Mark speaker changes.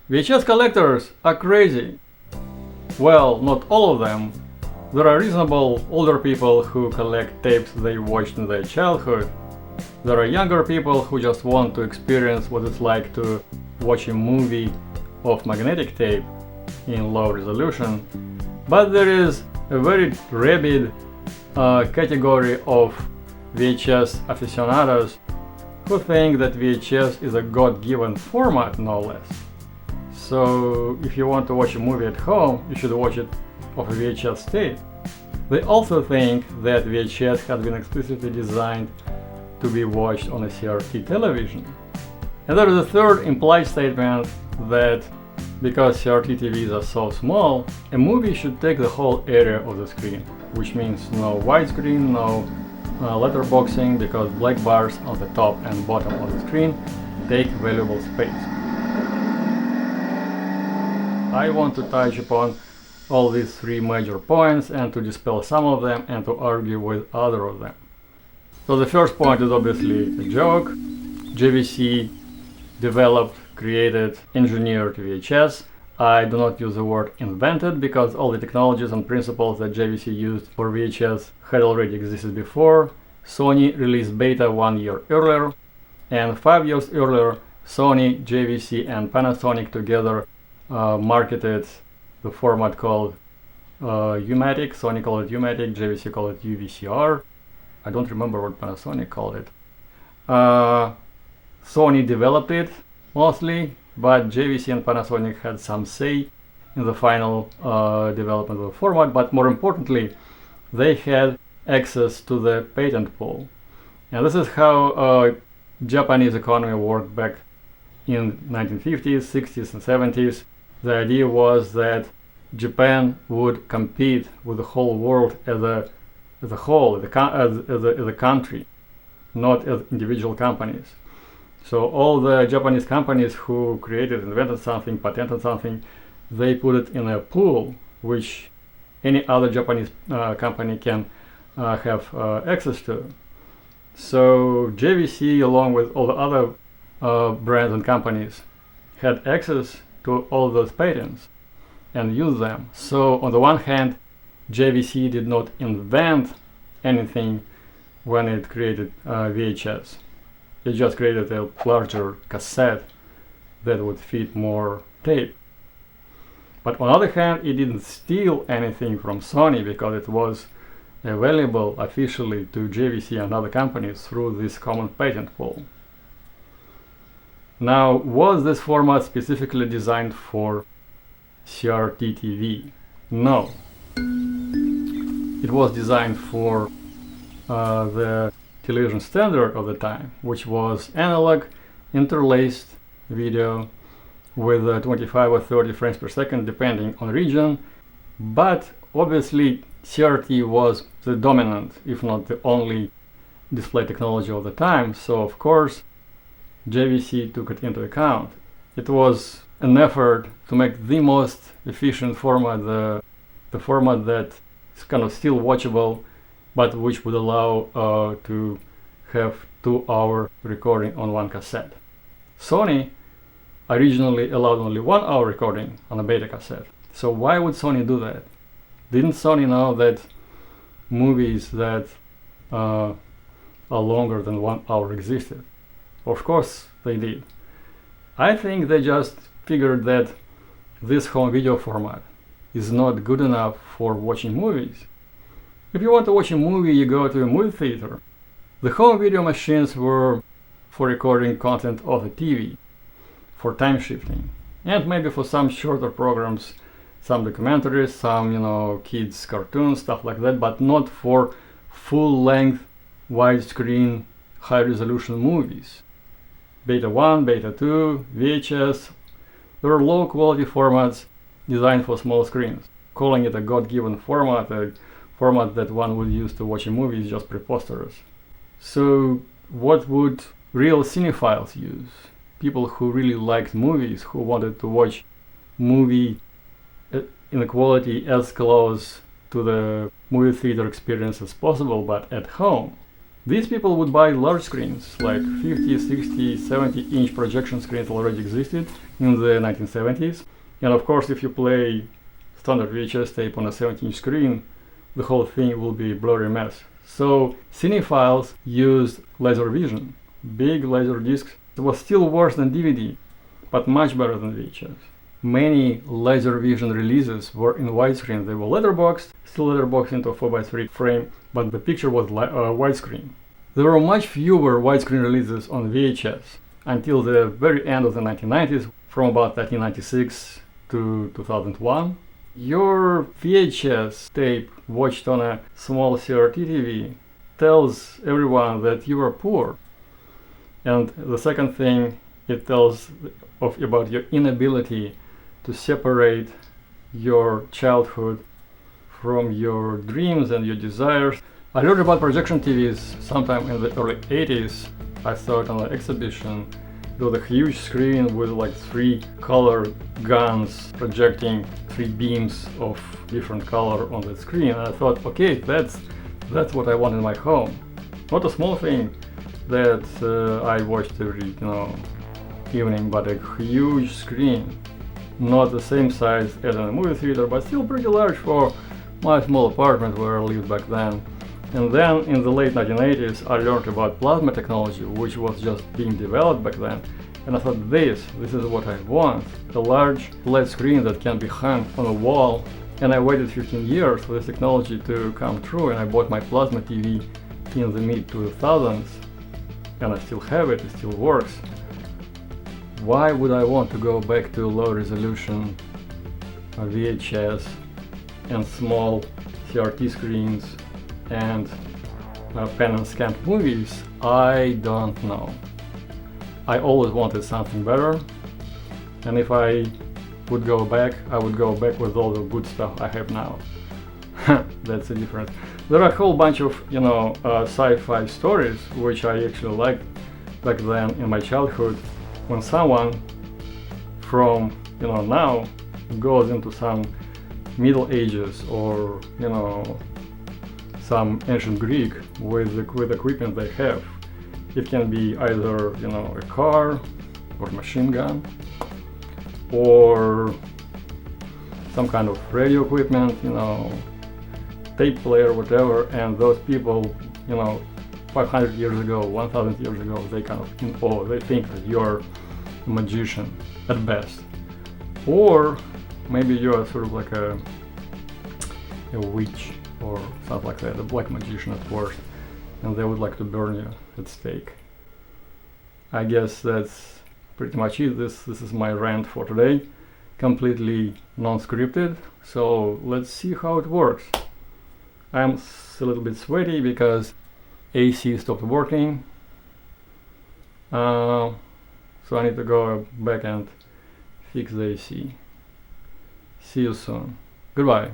Speaker 1: VHS collectors are crazy. Well, not all of them. There are reasonable older people who collect tapes they watched in their childhood. There are younger people who just want to experience what it's like to watch a movie of magnetic tape in low resolution. But there is a very rabid category of VHS aficionados who think that VHS is a God-given format, no less. So if you want to watch a movie at home, you should watch it of a VHS tape. They also think that VHS has been explicitly designed to be watched on a CRT television. And there is a third implied statement that because CRT TVs are so small, a movie should take the whole area of the screen, which means no widescreen, no letterboxing, because black bars on the top and bottom of the screen take valuable space. I want to touch upon all these three major points and to dispel some of them and to argue with other of them. So the first point is obviously a joke. JVC developed, created, engineered VHS. I do not use the word invented because all the technologies and principles that JVC used for VHS had already existed before. Sony released beta 1 year earlier, and 5 years earlier Sony, JVC and Panasonic together marketed the format called U-matic. Sony called it U-matic, JVC called it UVCR. I don't remember what Panasonic called it. Sony developed it mostly, but JVC and Panasonic had some say in the final development of the format, but more importantly, they had access to the patent pool. And this is how Japanese economy worked back in 1950s, 60s and 70s. The idea was that Japan would compete with the whole world as a whole, as a country, not as individual companies. So all the Japanese companies who created, invented something, patented something, they put it in a pool which any other Japanese company can have access to. So JVC, along with all the other brands and companies, had access to all those patents and use them. So on the one hand, JVC did not invent anything when it created VHS. It just created a larger cassette that would fit more tape. But on the other hand, it didn't steal anything from Sony because it was available officially to JVC and other companies through this common patent pool. Now, was this format specifically designed for CRT TV? No. It was designed for the television standard of the time, which was analog interlaced video with 25 or 30 frames per second depending on region, but obviously CRT was the dominant, if not the only, display technology of the time, so of course JVC took it into account. It was an effort to make the most efficient format, the format that is kind of still watchable, but which would allow to have 2-hour recording on one cassette. Sony originally allowed only 1-hour recording on a beta cassette. So why would Sony do that? Didn't Sony know that movies that are longer than 1 hour existed? Of course they did. I think they just figured that this home video format is not good enough for watching movies. If you want to watch a movie, you go to a movie theater. The home video machines were for recording content of the TV, for time shifting, and maybe for some shorter programs, some documentaries, some kids cartoons, stuff like that, but not for full-length, widescreen, high-resolution movies. Beta 1, Beta 2, VHS, they were low-quality formats designed for small screens. Calling it a God-given format, a format that one would use to watch a movie, is just preposterous. So what would real cinephiles use? People who really liked movies, who wanted to watch movie in a quality as close to the movie theater experience as possible, but at home. These people would buy large screens, like 50, 60, 70-inch projection screens already existed, in the 1970s. And of course, if you play standard VHS tape on a 17-inch screen, the whole thing will be a blurry mess. So cinephiles used laser vision. Big laser discs. It was still worse than DVD, but much better than VHS. Many laser vision releases were in widescreen. They were letterboxed, still letterboxed into a 4:3 frame, but the picture was widescreen. There were much fewer widescreen releases on VHS until the very end of the 1990s, from about 1996 to 2001. Your VHS tape watched on a small CRT TV tells everyone that you are poor. And the second thing, it tells about your inability to separate your childhood from your dreams and your desires. I learned about projection TVs sometime in the early 80s. I saw it on an exhibition. It was a huge screen with like 3 color guns projecting 3 beams of different color on the screen. And I thought, okay, that's what I want in my home. Not a small thing that I watched every evening, but a huge screen. Not the same size as in a movie theater, but still pretty large for my small apartment where I lived back then. And then in the late 1980s, I learned about plasma technology, which was just being developed back then. And I thought, this is what I want. A large LED screen that can be hung on a wall. And I waited 15 years for this technology to come true, and I bought my plasma TV in the mid-2000s. And I still have it, it still works. Why would I want to go back to low resolution VHS and small CRT screens and pen and scan movies? I don't know. I always wanted something better, and if I would go back, I would go back with all the good stuff I have now. That's the difference. There are a whole bunch of sci-fi stories which I actually liked back then in my childhood. When someone from now goes into some Middle Ages or some ancient Greek with equipment they have, it can be either a car or machine gun or some kind of radio equipment, tape player, whatever. And those people, 500 years ago, 1000 years ago, they kind of in awe. They think that you're a magician at best, or maybe you're sort of like a witch or something like that, a black magician at worst, and they would like to burn you at stake. I guess that's pretty much it. This is my rant for today, completely non-scripted. So let's see how it works. I'm a little bit sweaty because AC stopped working, so I need to go back and fix the AC. See you soon. Goodbye.